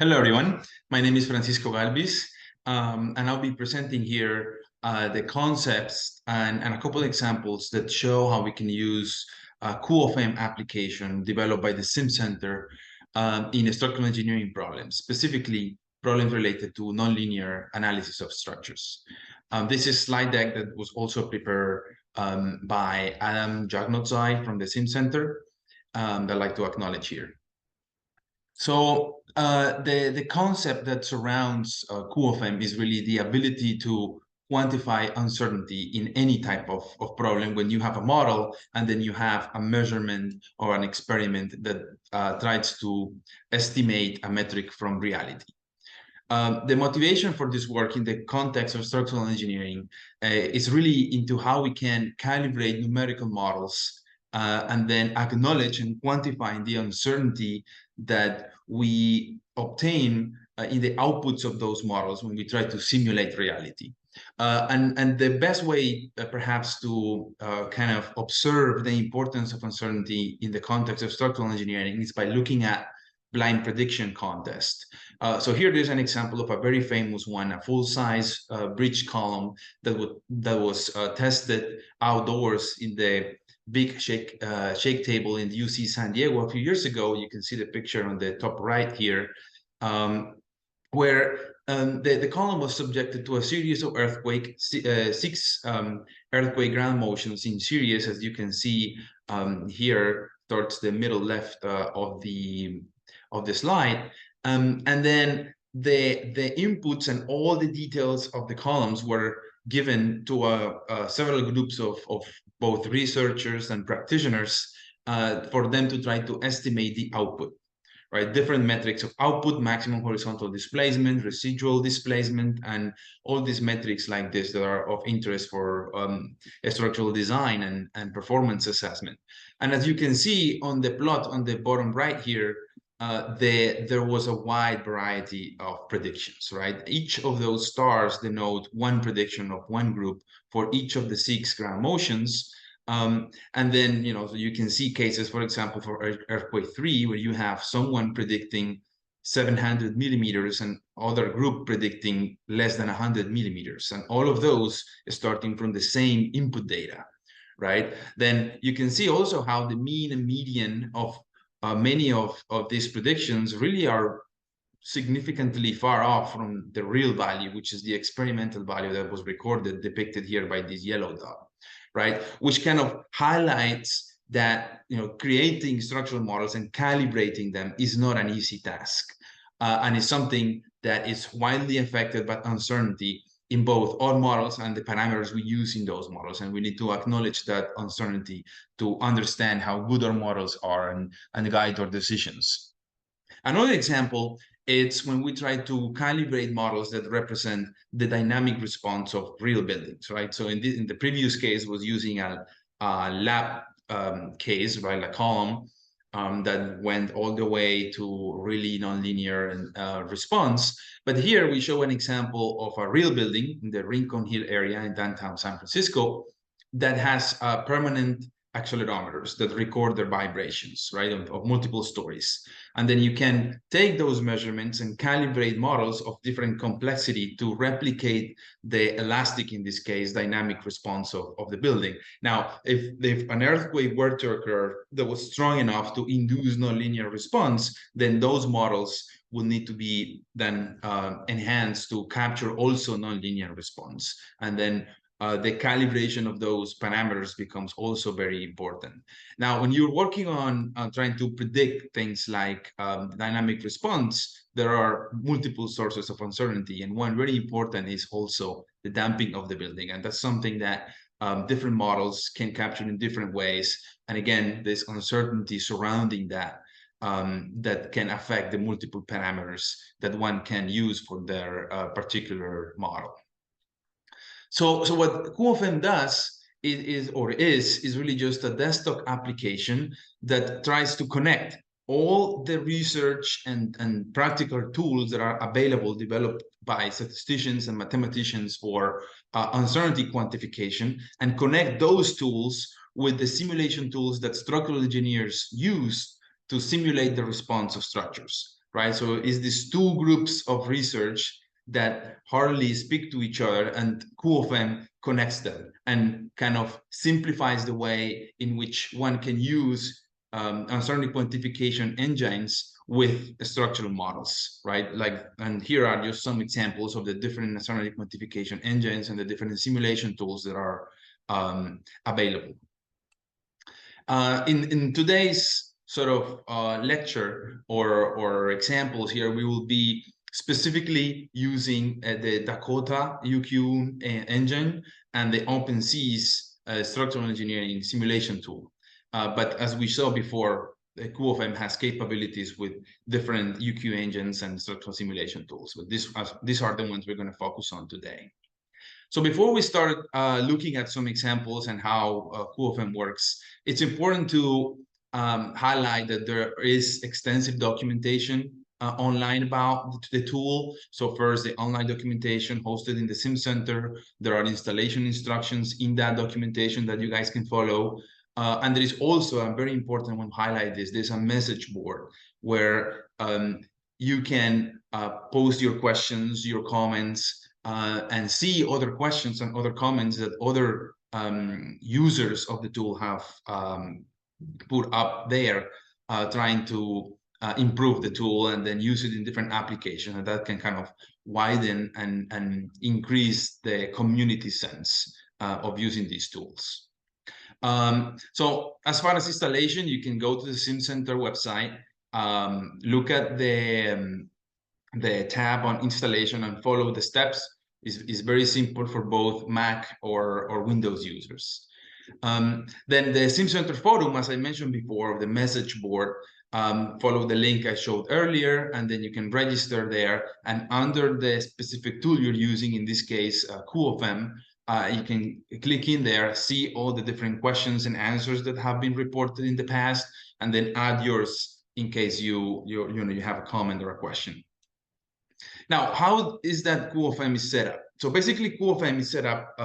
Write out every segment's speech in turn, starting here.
Hello, everyone. My name is Francisco Galvis, and I'll be presenting here the concepts and a couple of examples that show how we can use a quoFEM application developed by the Sim Center in structural engineering problems, specifically problems related to nonlinear analysis of structures. This is a slide deck that was also prepared by Adam Jagnotzai from the Sim Center that I'd like to acknowledge here. So the concept that surrounds quoFEM is really the ability to quantify uncertainty in any type of problem when you have a model and then you have a measurement or an experiment that tries to estimate a metric from reality. The motivation for this work in the context of structural engineering is really into how we can calibrate numerical models and then acknowledge and quantify the uncertainty that we obtain in the outputs of those models when we try to simulate reality. And the best way perhaps to kind of observe the importance of uncertainty in the context of structural engineering is by looking at blind prediction contest. So here there's an example of a very famous one, a full-size bridge column that was tested outdoors in the big shake table in the UC San Diego a few years ago. You can see the picture on the top right here, where the column was subjected to a series of six earthquake ground motions in series, as you can see here towards the middle left of the slide. And then the inputs and all the details of the columns were given to several groups of both researchers and practitioners for them to try to estimate the output, right? Different metrics of output, maximum horizontal displacement, residual displacement, and all these metrics like this that are of interest for structural design and performance assessment. And as you can see on the plot on the bottom right here, there was a wide variety of predictions, right? Each of those stars denote one prediction of one group for each of the 6 ground motions. And then, so you can see cases, for example, for earthquake 3, where you have someone predicting 700 millimeters and other group predicting less than 100 millimeters. And all of those starting from the same input data, right? Then you can see also how the mean and median of many of these predictions really are significantly far off from the real value, which is the experimental value that was recorded, depicted here by this yellow dot, right? Which kind of highlights that creating structural models and calibrating them is not an easy task, and it's something that is widely affected by uncertainty in both our models and the parameters we use in those models. And we need to acknowledge that uncertainty to understand how good our models are and guide our decisions. Another example, it's when we try to calibrate models that represent the dynamic response of real buildings, right? So in the previous case was using a lab case, right, a column that went all the way to really nonlinear response. But here we show an example of a real building in the Rincon Hill area in downtown San Francisco that has permanent accelerometers that record their vibrations, right, of multiple stories. And then you can take those measurements and calibrate models of different complexity to replicate the elastic, in this case, dynamic response of the building. Now, if an earthquake were to occur that was strong enough to induce nonlinear response, then those models will need to be then enhanced to capture also nonlinear response. And then the calibration of those parameters becomes also very important. Now, when you're working on trying to predict things like dynamic response, there are multiple sources of uncertainty. And one very important is also the damping of the building. And that's something that different models can capture in different ways. And again, this uncertainty surrounding that that can affect the multiple parameters that one can use for their particular model. So what quoFEM does is really just a desktop application that tries to connect all the research and practical tools that are available, developed by statisticians and mathematicians for uncertainty quantification, and connect those tools with the simulation tools that structural engineers use to simulate the response of structures. right? So it's these two groups of research that hardly speak to each other, and quoFEM connects them and kind of simplifies the way in which one can use uncertainty quantification engines with structural models, right? Like, and here are just some examples of the different uncertainty quantification engines and the different simulation tools that are available. In today's sort of lecture or examples here, we will be specifically using the Dakota UQ engine and the OpenSea's structural engineering simulation tool. But as we saw before, the quoFEM has capabilities with different UQ engines and structural simulation tools. But these are the ones we're going to focus on today. So before we start looking at some examples and how quoFEM works, it's important to highlight that there is extensive documentation online about the tool. So first, the online documentation hosted in the Sim Center. There are installation instructions in that documentation that you guys can follow. And there is also a very important one to highlight this. There's a message board where you can post your questions, your comments, and see other questions and other comments that other users of the tool have put up there, trying to improve the tool and then use it in different applications. And that can kind of widen and increase the community sense of using these tools. So as far as installation, you can go to the Sim Center website, look at the tab on installation and follow the steps. Is very simple for both Mac or Windows users. Then the Sim Center forum, as I mentioned before, the message board, follow the link I showed earlier, and then you can register there. And under the specific tool you're using, in this case, quoFEM, you can click in there, see all the different questions and answers that have been reported in the past, and then add yours in case you have a comment or a question. Now, how is that quoFEM is set up? So basically, quoFEM is set up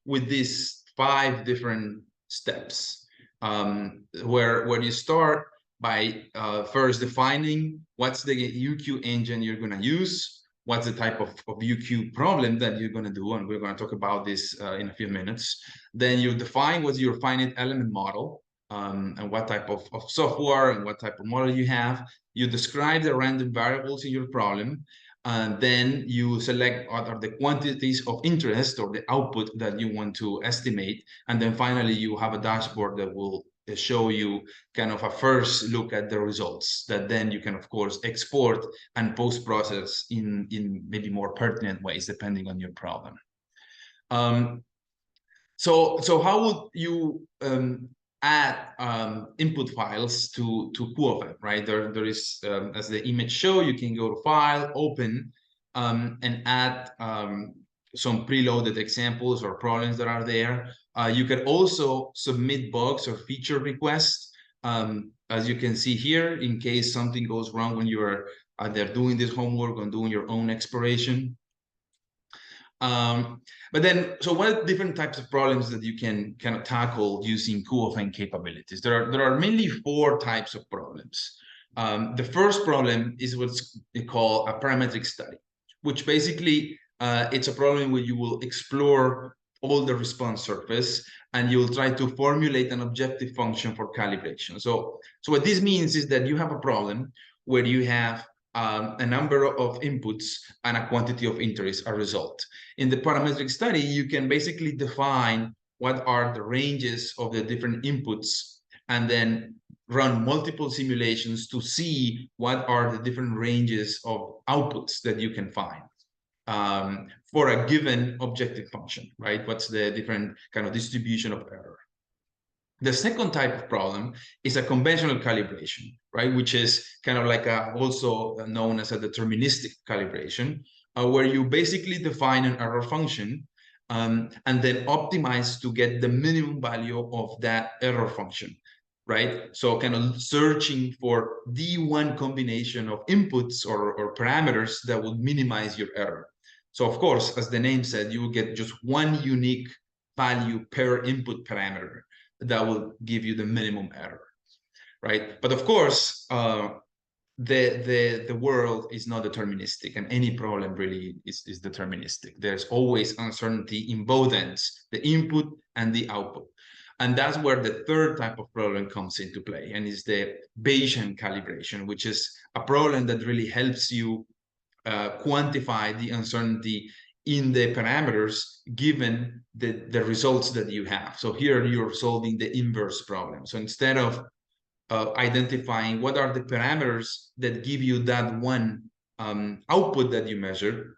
with these 5 different steps, where you start by first defining what's the UQ engine you're going to use, what's the type of UQ problem that you're going to do, and we're going to talk about this in a few minutes. Then you define what's your finite element model, and what type of software and what type of model you have. You describe the random variables in your problem, and then you select what are the quantities of interest or the output that you want to estimate. And then finally, you have a dashboard that will show you kind of a first look at the results that then you can, of course, export and post-process in maybe more pertinent ways, depending on your problem. So how would you add input files to quoFEM, right? There is, as the image show, you can go to File, Open, and add some preloaded examples or problems that are there. You can also submit bugs or feature requests, as you can see here, in case something goes wrong when you're there doing this homework and doing your own exploration. But then, so what different types of problems that you can kind of tackle using quoFEM capabilities? There are mainly 4 types of problems. The first problem is what's called a parametric study, which basically it's a problem where you will explore all the response surface and you'll try to formulate an objective function for calibration. So what this means is that you have a problem where you have a number of inputs and a quantity of interest, a result. In the parametric study, you can basically define what are the ranges of the different inputs and then run multiple simulations to see what are the different ranges of outputs that you can find for a given objective function, right? What's the different kind of distribution of error? The second type of problem is a conventional calibration, right? Which is kind of like also known as a deterministic calibration, where you basically define an error function and then optimize to get the minimum value of that error function, right? So kind of searching for the one combination of inputs or parameters that would minimize your error. So of course, as the name said, you will get just one unique value per input parameter that will give you the minimum error, right? But of course, the world is not deterministic, and any problem really is deterministic. There's always uncertainty in both ends, the input and the output. And that's where the third type of problem comes into play, and is the Bayesian calibration, which is a problem that really helps you quantify the uncertainty in the parameters given the results that you have. So here you're solving the inverse problem. So instead of identifying what are the parameters that give you that one output that you measure,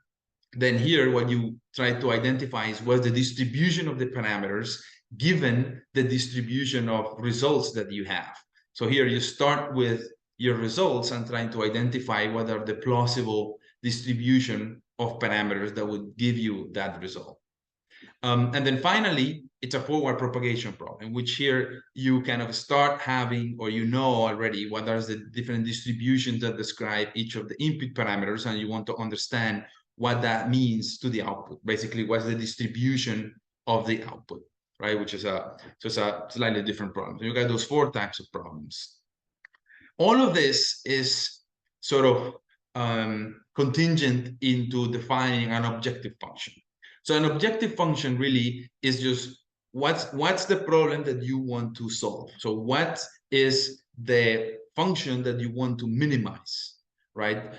then here what you try to identify is what's the distribution of the parameters given the distribution of results that you have. So here you start with your results and trying to identify what are the plausible distribution of parameters that would give you that result. And then finally, it's a forward propagation problem, which here you kind of start having, or you know already, what are the different distributions that describe each of the input parameters, and you want to understand what that means to the output. Basically, what's the distribution of the output, right? Which is a slightly different problem. So you got those 4 types of problems. All of this is sort of contingent into defining an objective function. So an objective function really is just what's the problem that you want to solve. So what is the function that you want to minimize, right?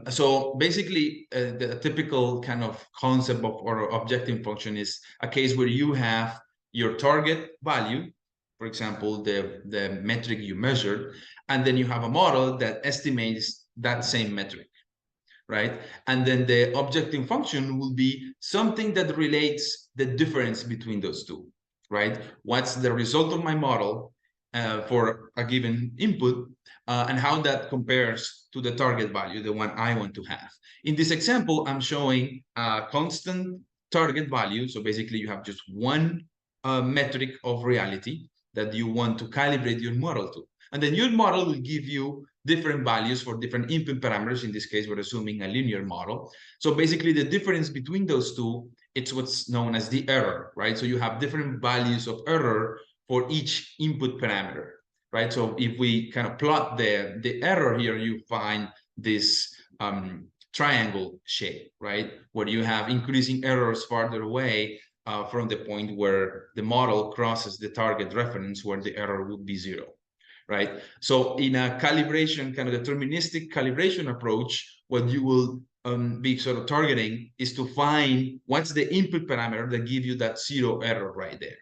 So basically, the typical kind of concept of or objective function is a case where you have your target value, for example, the metric you measured, and then you have a model that estimates that same metric, right? And then the objective function will be something that relates the difference between those two, right? What's the result of my model for a given input, and how that compares to the target value, the one I want to have. In this example, I'm showing a constant target value. So basically, you have just one metric of reality that you want to calibrate your model to. And then your model will give you different values for different input parameters. In this case, we're assuming a linear model. So basically, the difference between those two, it's what's known as the error, right? So you have different values of error for each input parameter, right? So if we kind of plot the error here, you find this triangle shape, right? Where you have increasing errors farther away from the point where the model crosses the target reference, where the error would be 0. Right? So in a calibration, kind of deterministic calibration approach, what you will be sort of targeting is to find what's the input parameter that give you that 0 error right there.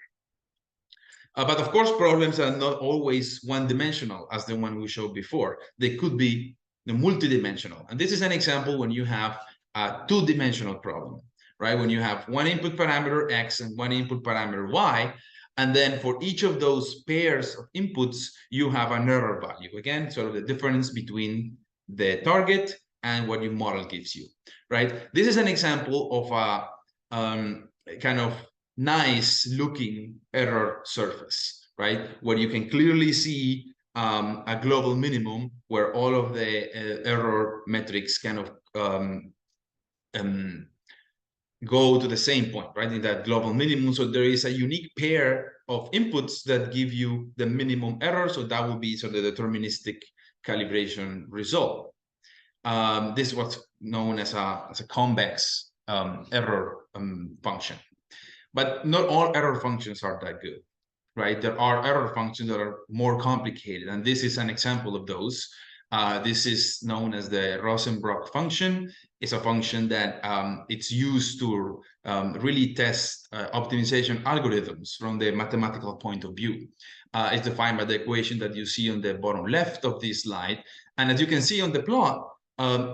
But of course, problems are not always one-dimensional, as the one we showed before. They could be multidimensional. And this is an example when you have a 2-dimensional problem, right? When you have one input parameter X and one input parameter Y, and then for each of those pairs of inputs, you have an error value. Again, sort of the difference between the target and what your model gives you, right? This is an example of a kind of nice looking error surface, right? Where you can clearly see a global minimum where all of the error metrics kind of go to the same point, right, in that global minimum. So there is a unique pair of inputs that give you the minimum error. So that will be sort of the deterministic calibration result. This is what's known as a convex error function. But not all error functions are that good, right? There are error functions that are more complicated, and this is an example of those. This is known as the Rosenbrock function. It's a function that it's used to really test optimization algorithms from the mathematical point of view. It's defined by the equation that you see on the bottom left of this slide. And as you can see on the plot,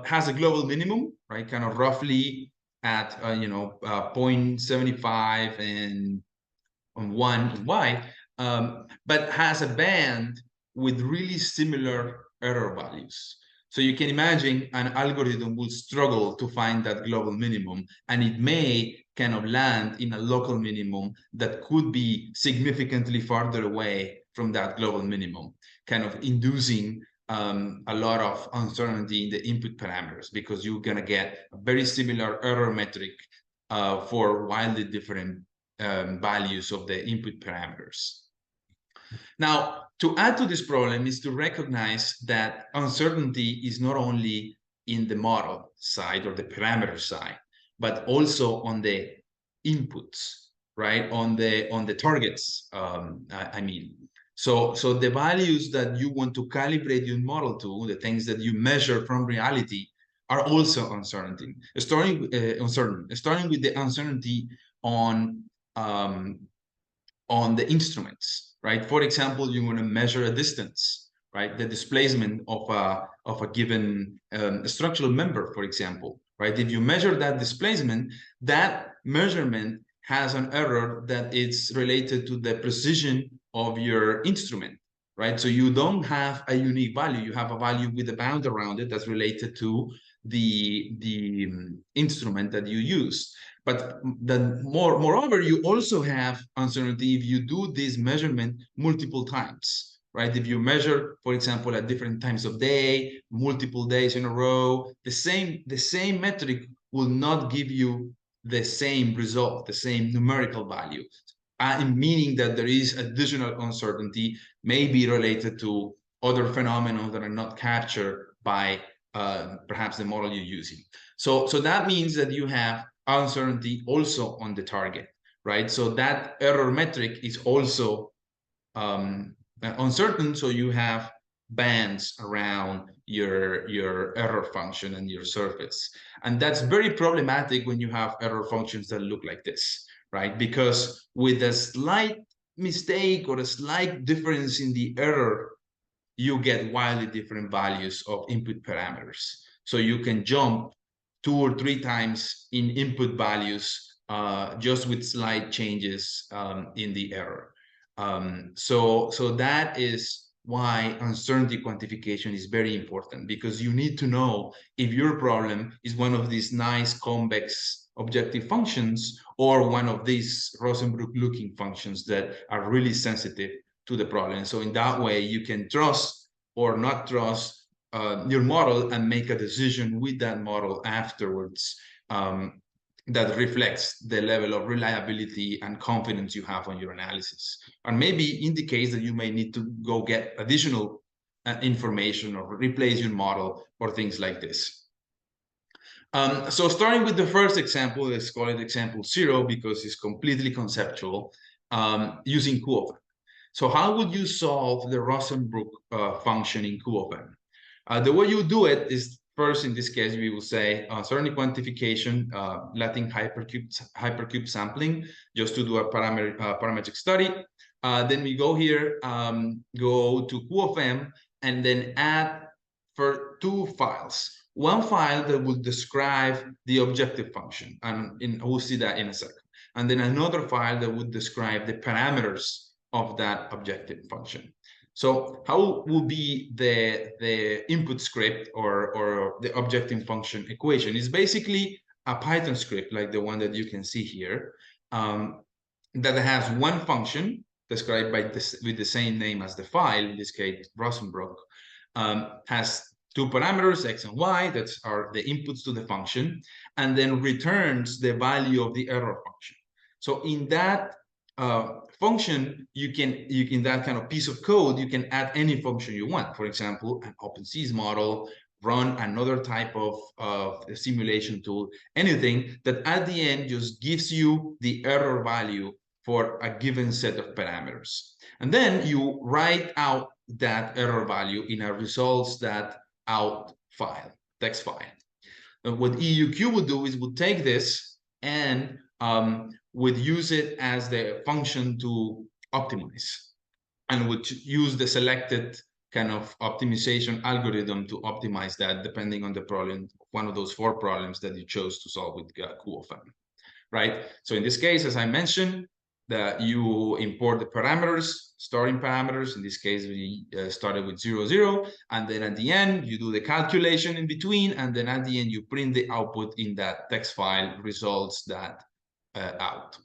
has a global minimum, right? Kind of roughly at 0.75 and 1 in Y, but has a band with really similar error values. So you can imagine an algorithm will struggle to find that global minimum, and it may kind of land in a local minimum that could be significantly farther away from that global minimum, kind of inducing a lot of uncertainty in the input parameters, because you're going to get a very similar error metric for wildly different values of the input parameters. Now, to add to this problem is to recognize that uncertainty is not only in the model side or the parameter side, but also on the inputs, right? On the targets, I mean. So the values that you want to calibrate your model to, the things that you measure from reality, are also uncertain. Starting with the uncertainty on the instruments, right? For example, you want to measure a distance, right? The displacement of a given structural member, for example, right? If you measure that displacement, that measurement has an error that is related to the precision of your instrument, right? So you don't have a unique value. You have a value with a bound around it that's related to the instrument that you use. But then moreover, you also have uncertainty if you do this measurement multiple times, right? If you measure, for example, at different times of day, multiple days in a row, the same metric will not give you the same result, the same numerical value, meaning that there is additional uncertainty, maybe related to other phenomena that are not captured by perhaps the model you're using. So that means that you have uncertainty also on the target, right? So that error metric is also uncertain, so you have bands around your error function and your surface. And that's very problematic when you have error functions that look like this, right? Because with a slight mistake or a slight difference in the error, you get wildly different values of input parameters. So you can jump 2 or 3 times in input values just with slight changes in the error. So that is why uncertainty quantification is very important, because you need to know if your problem is one of these nice convex objective functions or one of these Rosenbrook looking functions that are really sensitive to the problem. So in that way, you can trust or not trust your model and make a decision with that model afterwards that reflects the level of reliability and confidence you have on your analysis, and maybe indicates that you may need to go get additional information or replace your model or things like this. So starting with the first example, let's call it example 0 because it's completely conceptual, using quoFEM. So how would you solve the Rosenbrook function in quoFEM? The way you do it is, first, in this case, we will say uncertainty quantification, letting hypercube sampling, just to do a parametric study. Then we go here, go to quoFEM, and then add for 2 files. One file that will describe the objective function, and we'll see that in a second. And then another file that would describe the parameters of that objective function. So how will be the input script or the objective function equation? Is basically a Python script like the one that you can see here, that has one function described by this with the same name as the file, in this case Rosenbrook, has 2 parameters, x and y, that are the inputs to the function, and then returns the value of the error function. So in that function, you can in that kind of piece of code, you can add any function you want. For example, an OpenSeas model, run another type of simulation tool, anything that at the end just gives you the error value for a given set of parameters. And then you write out that error value in a results.out file, text file. And what EUQ would do is would take this and would use it as the function to optimize, and would use the selected kind of optimization algorithm to optimize that depending on the problem, one of those 4 problems that you chose to solve with quoFEM, right? So in this case, as I mentioned, that you import the parameters, starting parameters. In this case, we started with 0, 0, and then at the end, you do the calculation in between, and then at the end, you print the output in that text file results that out.